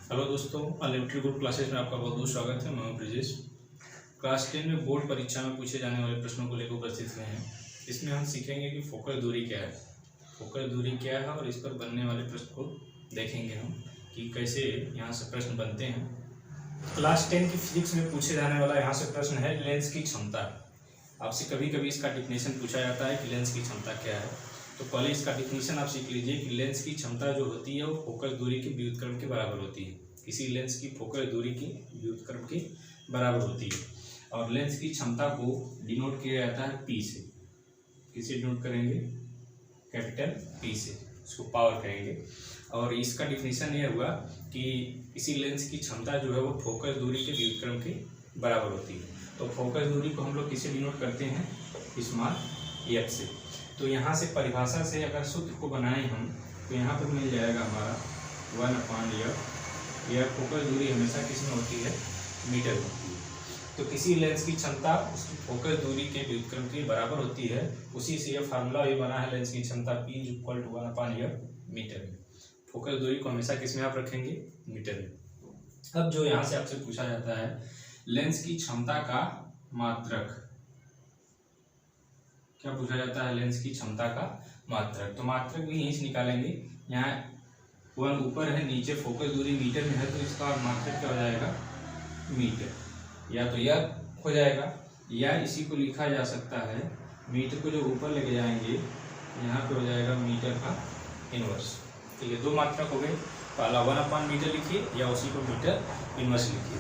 Hello दोस्तों, unlimited group classes में आपका बहुत बहुत स्वागत है। मैं ब्रिजेश। क्लास 10 में बोर्ड परीक्षा में पूछे जाने वाले प्रश्नों को लेकर उपस्थित हुए हैं। इसमें हम सीखेंगे कि फोकल दूरी क्या है, फोकल दूरी क्या है और इस पर बनने वाले प्रश्न को देखेंगे हम कि कैसे यहाँ से प्रश्न बनते हैं। क्लास 10 की फिजिक्स में पूछे जाने वाला यहाँ से प्रश्न है लेंस की क्षमता। आपसे कभी कभी इसका डिफिनेशन पूछा जाता है कि लेंस की क्षमता क्या है। तो पहले इसका डिफिनेशन आप सीख लीजिए कि लेंस की क्षमता जो होती है वो फोकल दूरी के व्युत्क्रम के बराबर होती है। किसी लेंस की फोकल दूरी की व्युत्क्रम के बराबर होती है और लेंस की क्षमता को डिनोट किया जाता है पी से। किसे डिनोट करेंगे? कैपिटल पी से, इसको पावर कहेंगे। और इसका डिफिनेशन ये हुआ कि किसी लेंस की क्षमता जो है वो फोकल दूरी के व्युत्क्रम के बराबर होती है। तो फोकल दूरी को हम लोग किसे डिनोट करते हैं? स्मॉल एफ से। तो यहाँ से परिभाषा से अगर सूत्र को बनाएं हम तो यहाँ पर मिल जाएगा हमारा 1/f। यह फोकल दूरी हमेशा किस में होती है? मीटर में होती है। तो किसी लेंस की क्षमता उसकी फोकल दूरी के व्युत्क्रम के बराबर होती है। उसी से यह फार्मूला भी बना है लेंस की क्षमता P = 1/f मीटर में। फोकल दूरी को हमेशा किस में आप रखेंगे? मीटर में। अब जो यहाँ से आपसे पूछा जाता है लेंस की क्षमता का मात्रक, क्या पूछा जाता है? लेंस की क्षमता का मात्रक। तो मात्रक भी यहीं से निकालेंगे। यहाँ 1 ऊपर है, नीचे फोकल दूरी मीटर में है, तो इसका मात्रक क्या हो जाएगा? मीटर। या तो यह हो जाएगा या इसी को लिखा जा सकता है, मीटर को जो ऊपर लेके जाएंगे यहाँ पे हो जाएगा मीटर का इनवर्स। ठीक है, दो मात्रक हो गए। पहला 1/मीटर लिखिए या उसी को मीटर इनवर्स लिखिए।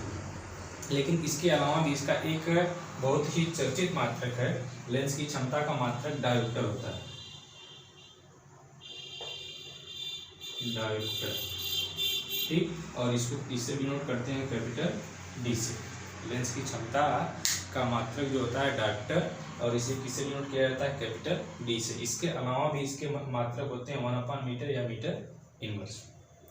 लेकिन इसके अलावा भी इसका एक बहुत ही चर्चित मात्रक है। लेंस की क्षमता का मात्रक डायोप्टर होता है। डायोप्टर, ठीक। और इसको किससे डिनोट करते हैं? कैपिटल डी से। लेंस की क्षमता का मात्रक जो होता है डायोप्टर, और इसे किससे डिनोट किया जाता है? कैपिटल डी से। इसके अलावा भी इसके मात्रक होते हैं 1/मीटर या मीटर इनवर्स।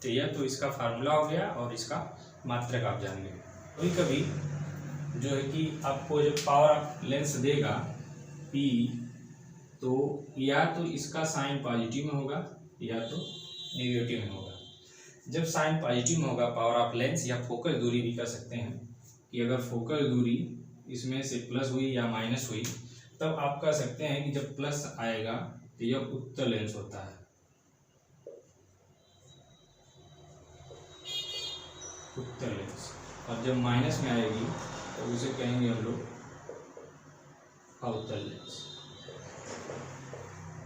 तो यह तो इसका फार्मूला हो गया और इसका मात्रक आप जान गए। कभी कभी जो है कि आपको जब पावर ऑफ लेंस देगा P, तो या तो इसका साइन पॉजिटिव में होगा या तो नेगेटिव में होगा। जब साइन पॉजिटिव में होगा पावर ऑफ लेंस, या फोकल दूरी भी कर सकते हैं कि अगर फोकल दूरी इसमें से प्लस हुई या माइनस हुई, तब आप कह सकते हैं कि जब प्लस आएगा तो यह उत्तल लेंस होता है। उत्तल लेंस। और जब माइनस में आएगी तो उसे कहेंगे हम लोग अवतल लेंस।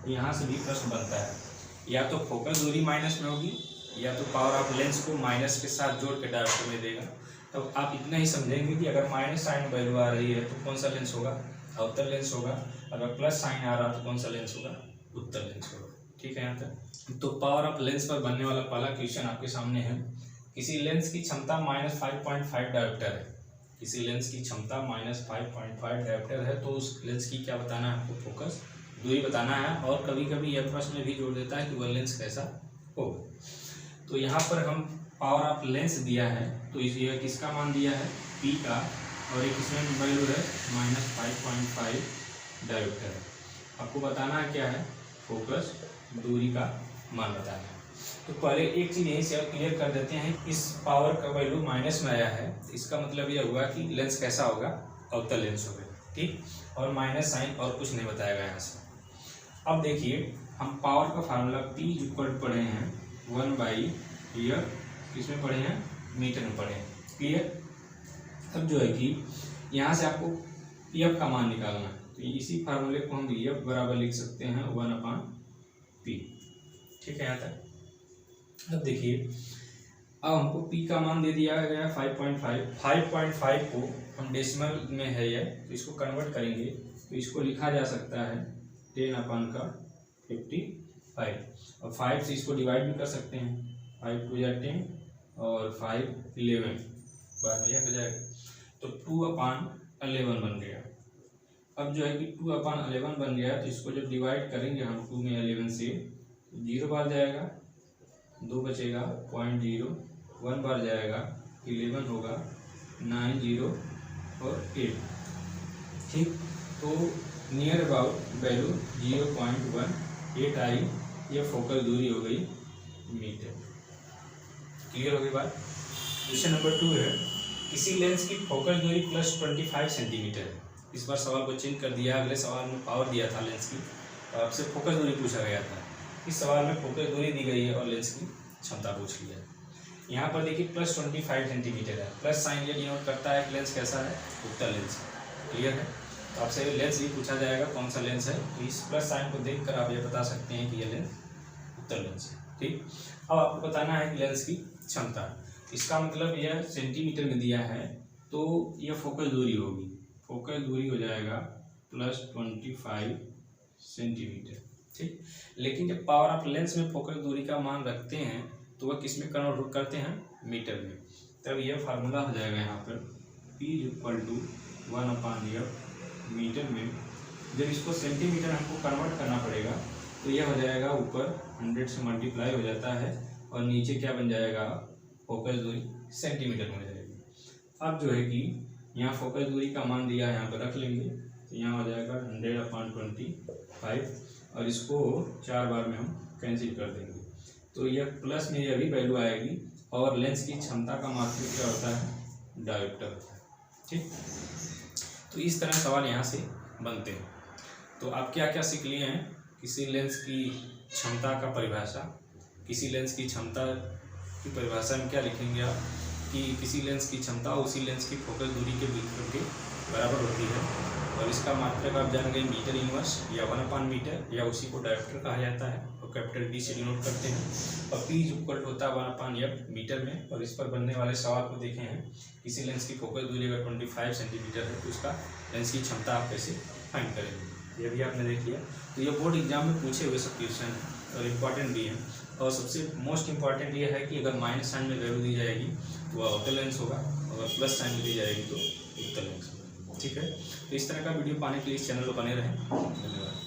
यहाँ से भी प्रश्न बनता है, या तो फोकल दूरी माइनस में होगी या तो पावर ऑफ लेंस को माइनस के साथ जोड़ के डायोप्टर में देगा। तो आप इतना ही समझेंगे कि अगर माइनस साइन वैल्यू आ रही है तो कौन सा लेंस होगा? अवतल लेंस होगा। अगर प्लस साइन आ रहा तो कौन सा लेंस होगा? उत्तल लेंस होगा। ठीक है यहाँ तक। तो पावर ऑफ लेंस पर बनने वाला पहला क्वेश्चन आपके सामने है। किसी लेंस की क्षमता -5.5 डायोप्टर है। किसी लेंस की क्षमता -5.5 डायोप्टर है, तो उस लेंस की क्या बताना है आपको? फोकस दूरी बताना है। और कभी कभी यह प्रश्न भी जोड़ देता है कि वह लेंस कैसा होगा। तो यहाँ पर हम पावर ऑफ लेंस दिया है, तो ये किसका मान दिया है? P का, और एक इसमें वैल्यू है -5.5 डायोप्टर है। आपको बताना है क्या है? फोकस दूरी का मान बताना है। तो पहले एक चीज़ यहीं से क्लियर कर देते हैं, इस पावर का वैल्यू माइनस में आया है, इसका मतलब यह हुआ कि लेंस कैसा होगा? अवतल लेंस होगा। ठीक। और माइनस साइन और कुछ नहीं बताएगा यहाँ से। अब देखिए, हम पावर का फार्मूला P = पढ़े हैं 1/f, किसमें पढ़े हैं? मीटर में पढ़े हैं। क्लियर। अब जो है कि यहाँ से आपको F का मान निकालना है, तो इसी फार्मूले को हम F बराबर लिख सकते हैं 1/P। ठीक है यहाँ तक। अब देखिए, अब हमको P का मान दे दिया गया 5.5। 5.5 को हम डेसिमल में है यह, तो इसको कन्वर्ट करेंगे तो इसको लिखा जा सकता है 10/55। और 5 से इसको डिवाइड भी कर सकते हैं। 5 2 = 10 और 5 11, बाद में यह हो जाएगा, तो 2/11 बन गया। अब जो है कि 2/11 बन गया, तो इसको जब डिवाइड करेंगे हम 2 में 11 से, 0 बार जाएगा, 2 बचेगा 0.0, 1 बार जाएगा, 11 होगा, 9 0 और 8। ठीक। तो नियर अबाउट वैल्यू 0.18 आई। यह फोकल दूरी हो गई मीटर। क्लियर हो गई बात? क्वेश्चन नंबर 2 है, किसी लेंस की फोकल दूरी प्लस 25 सेंटीमीटर है। इस बार सवाल को चेंज कर दिया, अगले सवाल में पावर दिया था लेंस की, और आपसे फोकस दूरी पूछा गया था। इस सवाल में फोकस दूरी दी गई है और लेंस की क्षमता पूछ लिया है। यहाँ पर देखिए प्लस 25 सेंटीमीटर है, प्लस साइन ये डिनोट करता है कि लेंस कैसा है, उत्तल लेंस। क्लियर है? तो आपसे लेंस भी पूछा जाएगा कौन सा लेंस है, तो इस प्लस साइन को देखकर आप ये बता सकते हैं कि ये लेंस उत्तल लेंस है। ठीक, अब आपको बताना है कि लेंस की क्षमता। इसका मतलब यह सेंटीमीटर में दिया है, तो यह फोकल दूरी होगी, फोकल दूरी हो जाएगा प्लस 25 सेंटीमीटर। ठीक, लेकिन जब पावर ऑफ लेंस में फोकल दूरी का मान रखते हैं तो वह किस में कन्वर्ट करते हैं, मीटर में। तब यह फार्मूला हो जाएगा यहाँ पर P = 1/f मीटर में। जब इसको सेंटीमीटर हमको कन्वर्ट करना पड़ेगा तो यह हो जाएगा, ऊपर 100 से मल्टीप्लाई हो जाता है और नीचे क्या बन जाएगा, फोकस दूरी सेंटीमीटर में हो जाएगी। अब जो है कि यहाँ फोकस दूरी का मान दिया है, यहाँ पर रख लेंगे, तो यहाँ हो जाएगा 100/25 और इसको 4 बार में हम कैंसिल कर देंगे, तो यह प्लस में यह भी वैल्यू आएगी। और लेंस की क्षमता का मात्रक क्या होता है, डायोप्टर होता है। ठीक, तो इस तरह सवाल यहाँ से बनते हैं। तो आप क्या क्या सीख लिए हैं, किसी लेंस की क्षमता का परिभाषा, किसी लेंस की क्षमता की परिभाषा में क्या लिखेंगे आप कि किसी लेंस की क्षमता उसी लेंस की फोकस दूरी के बिल्कुल के बराबर होती है, और इसका मात्रक आप जान गए मीटर इनवर्स या 1/मीटर, या उसी को डायोप्टर कहा जाता है और कैपिटल D से डिनोट करते हैं। और P = होता है 1/f मीटर में। और इस पर बनने वाले सवाल को देखे हैं, किसी लेंस की फोकस दूरी अगर 25 सेंटीमीटर है तो उसका लेंस की क्षमता आप कैसे फाइंड करेंगे, ये भी आपने देख लिया। तो ये बोर्ड एग्जाम में पूछे हुए सब क्वेश्चन हैं और इम्पॉर्टेंट भी हैं। और सबसे मोस्ट इम्पॉर्टेंट ये है कि अगर माइनस साइन में वैल्यू दी जाएगी तो वह उत्तल लेंस होगा, अगर प्लस साइन में दी जाएगी तो उत्तल लेंस होगा। ठीक है, तो इस तरह का वीडियो पाने के लिए इस चैनल पर बने रहें। धन्यवाद।